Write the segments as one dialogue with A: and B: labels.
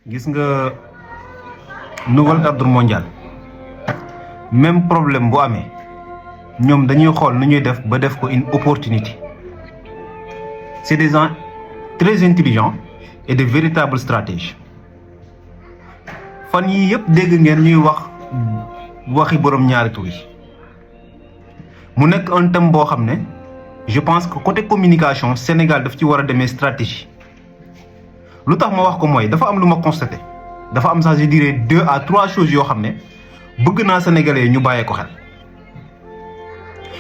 A: gis nga nouvel ordre mondial même problème bu amee ñoom dañuy xool nu ñuy def ba def ko une opportunité. C'est des gens très intelligents et de véritables stratèges fan yii yëpp dégg ngeen ñuy waxi borom ñaari tur yi mu nekk un thème boo xam ne je pense que côté communication Sénégal daf ci war a demee stratégie lu tax ma wax ko mooy dafa am lu ma constaté dafa am sax je dirais 2 à 3 choses yoo xam ne bëgg naa sénégalais ñu bàyyee ko xel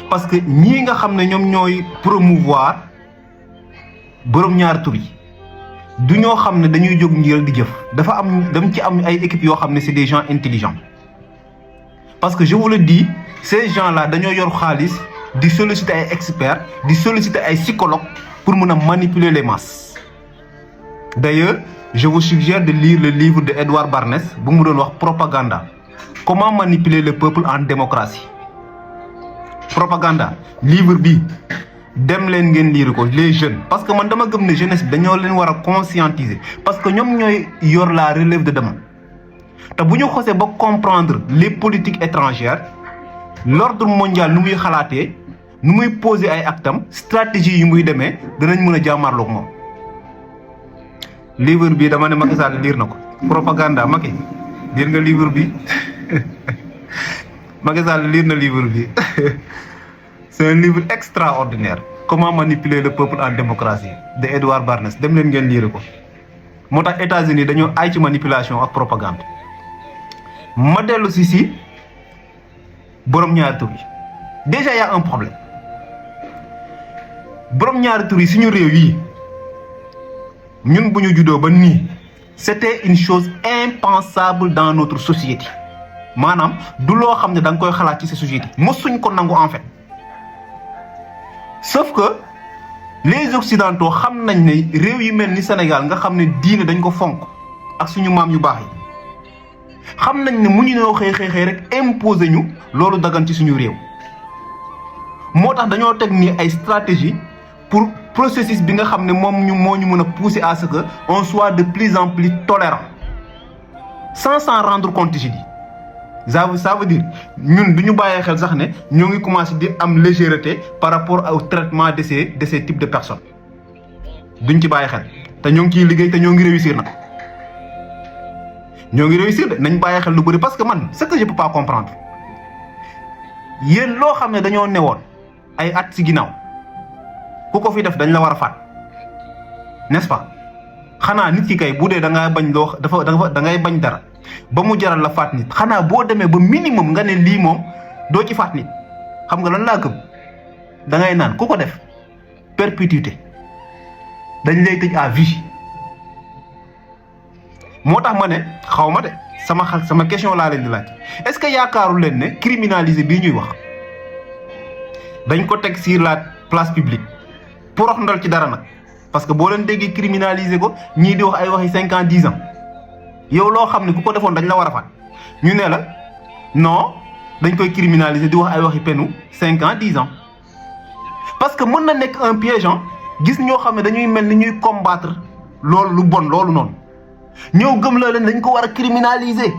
A: parce que ñii nga xam ne ñoom ñooy promouvoir borom ñaari tur yi du ñoo xam ne dañuy jóg ngir di jëf dafa ci am ay équipes yoo xam ne c'est des gens intelligents parce que je vous le dis ces gens là dañoo yor xaalis di solliciter ay experts di solliciter ay psychologues pour mën a manipuler les masses. D'ailleurs je vous suggère de lire le livre de Edouard Barnes bu mu doon wax propaganda comment manipuler le peuple en démocratie propaganda livre bi dem leen ngeen lire ko les jeunes parce que man dama gëm ne jeunesse bi dañoo leen war a conscientiser parce que ñoom ñooy yor la relève de demain te bu ñu xosee ba comprendre les politiques étrangères l'ordre mondial nu muy xalaatee nu muy poser ay actam stratégie yi muy demee danañ mën a jàmmarloog moom. livre bi dama ne Macky Sall lire na ko propaganda Macky lire nga livre bi Macky Sall lire na livre bi c'est un livre extraordinaire comment manipuler le peuple en démocratie de Edouard Barnes dem leen ngeen lire ko moo tax États-Unis dañoo ay ci manipulation ak propagande. ma dellu si borom ñaari tur yi déjà y a un problème borom ñaari tur yi suñu réew yi ñun bu ñu juddoo ba nii c'était une chose impensable dans notre société maanaam du loo xam ne da nga koy xalaat ci sa société mosuñ ko nangu en fait sauf que les occidentaux xam nañ ne réew yi mel ni Sénégal nga xam ne diine dañ ko fonk ak suñu maam yu baax yi xam nañ ne mu ñu noo xëy rek imposer ñu loolu dagan ci suñu réew moo tax dañoo teg ni ay stratégie pour processus bi nga xam ne moo ñu mën a pousser à ce que on soit de plus en plus tolérant sans s'en rendre compte ci di ça veut dire ñun du ñu bàyyee xel sax ne ñoo ngi commencer di am légèreté par rapport au traitement de ces types de personnes duñ ci bàyyi xel te ñoo ngi ciy liggéey te ñoo ngi réussir nag ñoo ngi réussir de nañ bàyyi xel lu bëri parce que man ce que je peux pas comprendre yéen loo xam ne dañoo newoon ay at ci ginnaaw ku ko fi def dañ la war a faat n'est-ce pas xanaa nit ki kay bu dee da ngay bañ loo da ngay bañ dara ba mu jaral la faat nit xanaa boo demee ba minimum nga ne lii moom doo ci faat nit xam nga lan laa gëm da ngay naan ku ko def perpétuité dañ lay tëj à vie. moo tax ma ne xaw ma de sama question laa leen di laaj est-ce que yaakaarul leen ne criminaliser bii ñuy wax dañ ko teg sur la place publique pour wax ndol ci dara nag parce que boo leen déggee criminaliser ko ñii di wax ay waxi 5 ans 10 ans yow loo xam ne ku ko defoon dañ la war a faat ñu ne la non dañ koy criminaliser di wax ay waxi penu 5 ans 10 ans parce que mën na nekk un piège gis ñoo xam ne dañuy mel ni ñuy combattre loolu lu bon loolu noonu. ñëw gëm la leen dañ ko war a criminaliser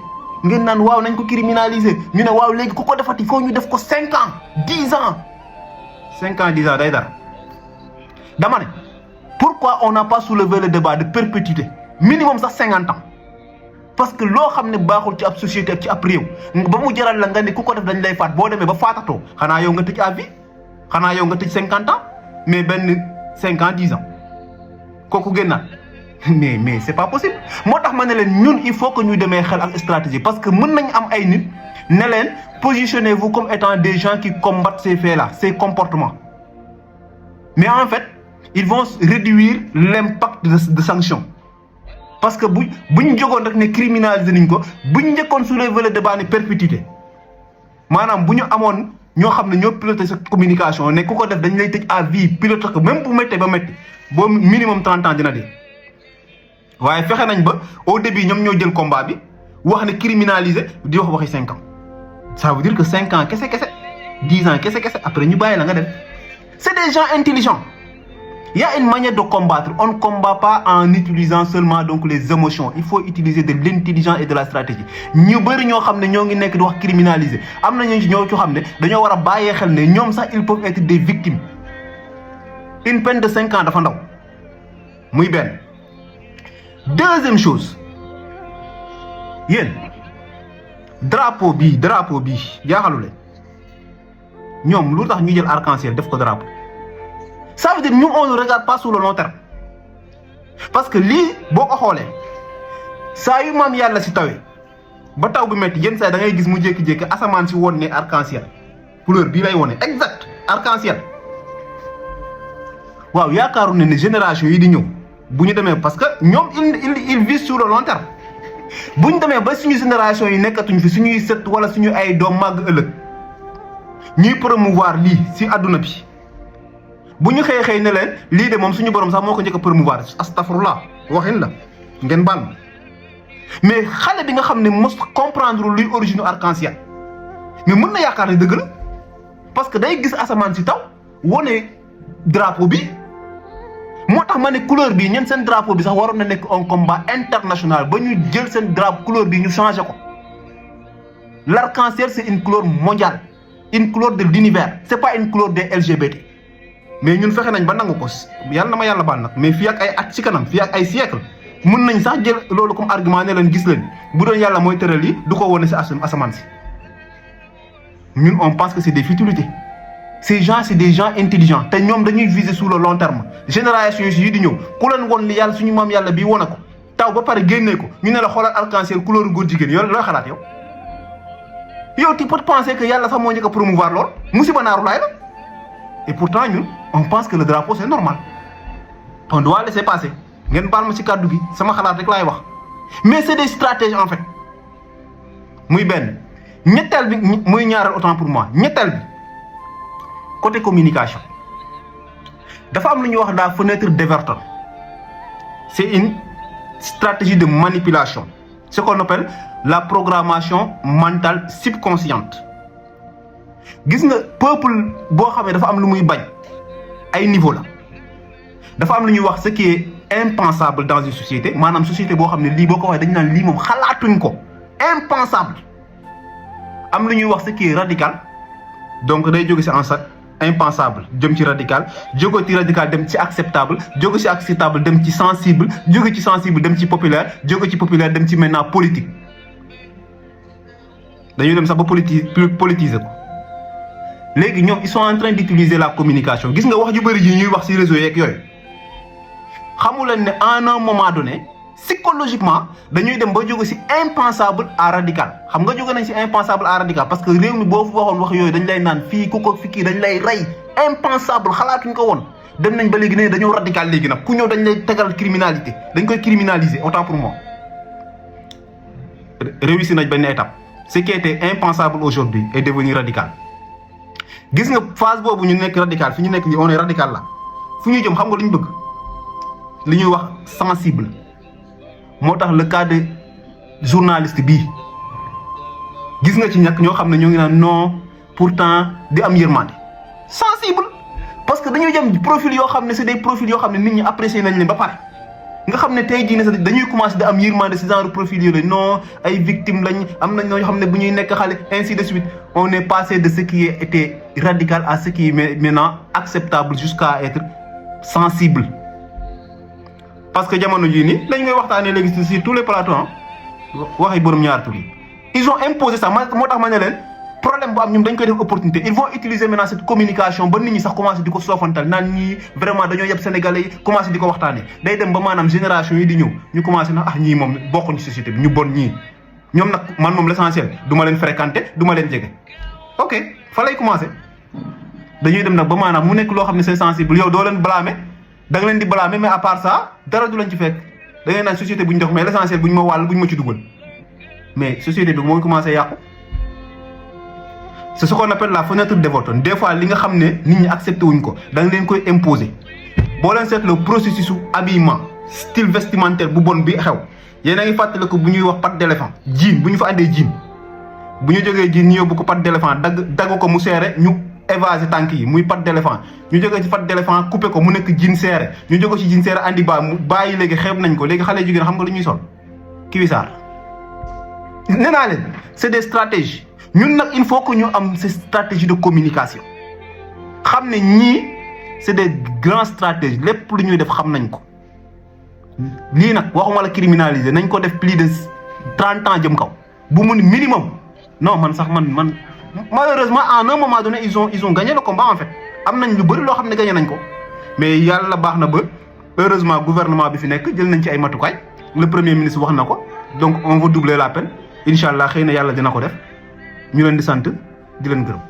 A: ngeen naan waaw nañ ko criminaliser ñu ne waaw léegi ku ko defati foo ñu def ko 5 ans 10 ans 5 ans 10 ans day dara dama ne pourquoi on n'a pas soulevé le débat de perpétuité minimum sax 50 ans parce que loo xam ne baaxul ci ab société ak ci ab réew ba mu jaral la nga ne ku ko def dañ lay faat boo demee ba faatatoo xanaa yow nga tëj à vie xanaa yow nga tëj 50 ans mais benn 5 ans 10 ans kooku génnaat. mais c'est pas possible moo tax ma ne leen ñun il faut que ñu demee xel ak stratégie parce que mën nañ am ay nit ne leen positionnez-vous comme étant des gens qui combattent ces faits-là ces comportements mais en fait ils vont réduire l'impact de sanctions parce que bu ñu jógoon rek ne criminaliser nañ ko bu ñu njëkkoon soulever le débat ne perpétuité maanaam bu ñu amoon ñoo xam ne ñoo piloté sa communication ne ku ko def dañ lay tëj à vie piloté ko même bu méttee ba métti boo minimum 30 ans dina dee. waaye fexe nañ ba au début ñoom ñoo jël combat bi wax ne criminaliser di wax waxi 5 ans ça veut dire que 5 ans kese 10 ans kese après ñu bàyyi la nga dem c'est des gens intelligents Il y a une manière de combattre. On ne combat pas en utilisant seulement donc les émotions. Il faut utiliser de l'intelligence et de la stratégie. Ñu bari ñoo xamné ñoo ngi nekk di wax criminaliser. Amna ñu ñoo ci xamné dañoo wara bayé xel né ñom sax ils peuvent être des victimes. Une peine de 5 ans dafa ndaw. Muy ben. Deuxième chose. Yeen drapeau bi jaaxalu leen. Ñom lu tax ñu jël arc-en-ciel def ko drapeau. Ça veut dire nous on ne regarde pas sur le long terme parce que lii boo ko xoolee saa yu maam yàlla si tawee ba taw bi métti yenn saa da ngay gis mu jékki-jékki asamaan si woon ne arc-en-ciel couleur bii lay wone exact arc-en-ciel waaw yaakaaru ne génération yi di ñëw bu ñu demee parce que ñoom il vise sur le long terme bu ñu demee ba suñu génération yi nekkatuñ fi suñuy sët wala suñu ay doom màgg ëllëg ñuy promouvoir lii si àdduna bi. bu ñu xëy ne leen lii de moom suñu borom sax moo ko njëkk a promouvoir astafurlah waxin la ngeen baal mais xale bi nga xam ne mos comprendre luy origine arc-en-ciel mais mën na yaakaar ne dëgg la parce que day gis asamaan si taw wone drapeau bi moo tax ma ne couleur bi ñen seen drapeau bi sax waroon na nekk un combat international ba ñu jël seen drapeau couleur bi ñu changé ko l'arc-en-ciel c'est une couleur mondiale une couleur de l'univers c'est pas une couleur des LGBT. Mais ñun fexé nañ ba nangu ko yalla na ma yalla baal nak mais fi ak ay at ci kanam fi ak ay siècle mën nañ sax jël lolu comme argument ne leen gis leen bu doon yalla moy teural yi du ko woné ci asaman ci ñun on pense que c'est des futilités ces gens c'est des gens intelligents té ñom dañuy viser sur le long terme génération yi di ñëw ku leen won li yalla suñu mam yalla bi wonako taw ba paré génné ko ñu né la xolal arc-en-ciel couleur goor jigen yow lo xalat yow tu peux penser que yalla sax mo ñëk promouvoir lool musiba naru lay la et pourtant ñun on pense que le drapeau c'est normal on doit laisser passer ngeen baal ma ci kàddu gi sama xalaat rek laay wax mais c'est des stratégies en fait muy benn ñetteel bi muy ñaareel autant pour moi ñetteel bi côté communication dafa am lu ñuy wax la fenêtre d'Everton c'est une stratégie de manipulation ce qu'on appelle la programmation mentale subconsciente gis nga peuple boo xamee dafa am lu muy bañ ay niveau la dafa am lu ñuy wax ce qui est impensable dans une société maanaam société boo xam ne lii boo ko waxee dañu naan lii moom xalaatuñ ko impensable am lu ñuy wax ce qui est radical donc day jóge ci en sac impensable jëm ci radical jóge ci radical dem ci acceptable jóge ci acceptable dem ci sensible jóge ci sensible dem ci populaire jóge ci populaire dem ci maintenant politique dañuy dem sax ba politiser ko léegi ñoom ils sont en train d'utiliser la communication gis nga wax ju bari ji ñuy wax ci réseau yeeg yooyu xamu leen ne en un moment donné psychologiquement dañuy dem ba jóge ci impensable à radical xam nga jóge nañ ci impensable à radical parce que réew mi boo fi waxoon wax yooyu dañ lay naan fii ku ko fi kii dañ lay rey impensable xalaatuñ ko woon dem nañ ba léegi ne dañoo radical léegi nag ku ñëw dañ lay tegal criminalité dañ koy criminaliser autant pour moi réussi nañ benn étape ce qui était impensable aujourd'hui est devenu radical gis nga phase boobu ñu nekk radical fi ñu nekk nii on est radical là fu ñuy jëm xam nga lu ñu bëgg li ñuy wax sensible moo tax le cas de journaliste bii gis nga ci ñàkk ñoo xam ne ñoo ngi naan non pourtant di am yërmande sensible parce que dañuy jëm profil yoo xam ne c'est des profils yoo xam ne nit ñi apprécier nañ leen ba pare nga xam ne tey jii ne dañuy commencer di am yërmande ci genre profil yooyu non ay victimes lañ am nañ ñoo xam ne bu ñuy nekk xale ainsi de suite on est passé de ce qui était radical à ce qui est maintenant acceptable jusqu'à être sensible parce que jamono jii nii dañ koy waxtaanee léegi sur tous les plateaux waxi borom ñaar tur yi ils ont imposé ça moo tax ma ne leen problème bu am ñoom dañ koy def opportunité ils vont utiliser maintenant cette communication ba nit ñi sax commencé di ko soofantal naan ñii vraiment dañoo yeb sénégalais yi commencé di ko waxtaanee day dem ba maanaam génération yi di ñëw ñu commencé na ñii moom bokkuñ ci société bi ñu bon ñii ñoom nag man moom l'essentiel du ma leen fréquenter du ma leen jege ok fa lay commencé dañuy dem nag ba maanaam mu nekk loo xam ne c'est sensible yow doo leen blâmer da nga leen di blâmer mais à part ça dara du leen ci fekk da ngay naan société bu ñu dox mais l'essentiel bu ñu ma wàll bu ñu ma ci dugal mais société bi mooy commencé yàqu c'est ce qu'on appelle la fenêtre d'Everton des fois li nga xam ne nit ñi accepté wuñ ko da nga leen koy imposer boo leen seet le processus su habillement style vestimentaire bu bon bi xew yéen a ngi fàttali ko bu ñuy wax patte d'éléphant jean bu ñu fa andee jean bu ñu jógee jean ñu yóbbu ko patte d'éléphant dagg ko mu seere ñu évaser tànk yi muy patte d'éléphant ñu jóge ci patte d'éléphant coupé ko mu nekk jean serré ñu jóge ci jean serré andi ba mu bàyyi léegi xeeb nañ ko léegi xale jigéen xam nga lu ñuy sol kiwisaar. nee naa leen c'est des stratégies ñun nag il faut que ñu am ces stratégies de communication xam ne ñii c'est des grands stratégies lépp lu ñuy def xam nañ ko lii nag waxuma la criminaliser nañ ko def plus de 30 ans jëm kaw bu mu minimum non man sax man malheureusement à un moment donné ils ont gagné le combat en fait am nañ lu bëri loo xam ne gagné nañ ko mais yàlla baax na ba heureusement gouvernement bi fi nekk jël nañ ci ay matukaay le premier ministre wax na ko donc on va doubler la peine incha allah xëy na yàlla dina ko def ñu leen di sant di leen gërëm.